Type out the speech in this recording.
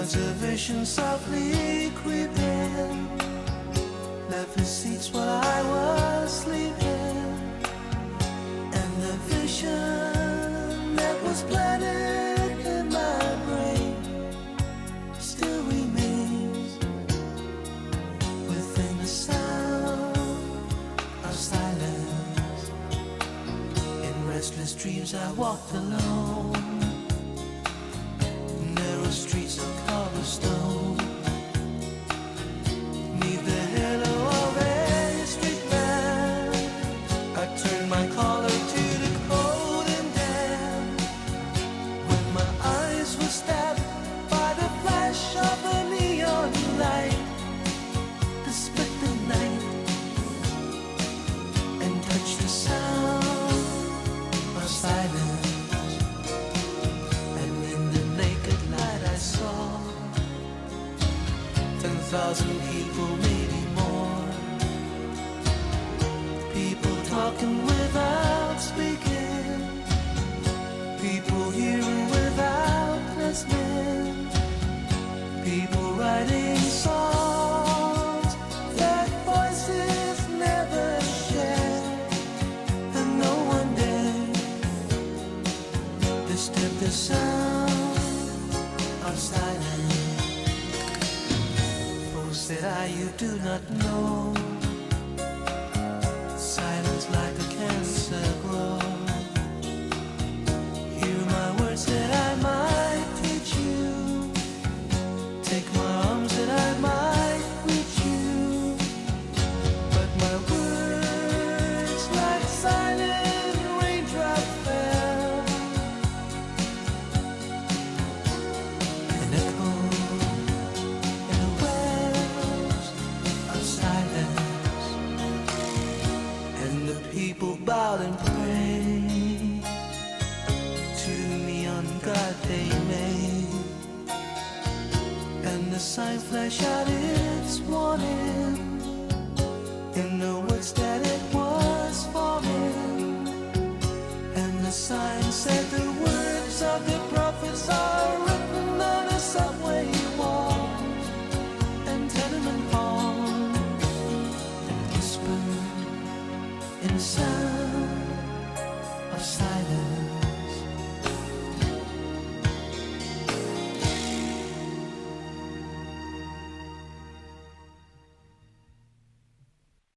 was a vision softly creeping, left his seats while I was sleeping, and the vision that was planted in my brain still remains within the sound of silence. In restless dreams I walked alone, narrow streets of cobblestone, neath the halo of a street lamp. I turned my collar to the cold and damp, when my eyes were stabbed by the flash of a neon light that split the night and touched the sound of silence. And in the naked light I saw 10,000 people, maybe more, people talking without speaking, people hearing without listening, people writing songs that voices never share, and no one dared disturb the sound of silence. Oh, said I, you do not know, silence like a cancer grows. Hear my words that I might teach you, take my arms that I might reach you, but my words like silent raindrop fell and echoed in the wells of silence. And the people bowed and prayed to the neon god they made, and the sign flashed out its warning.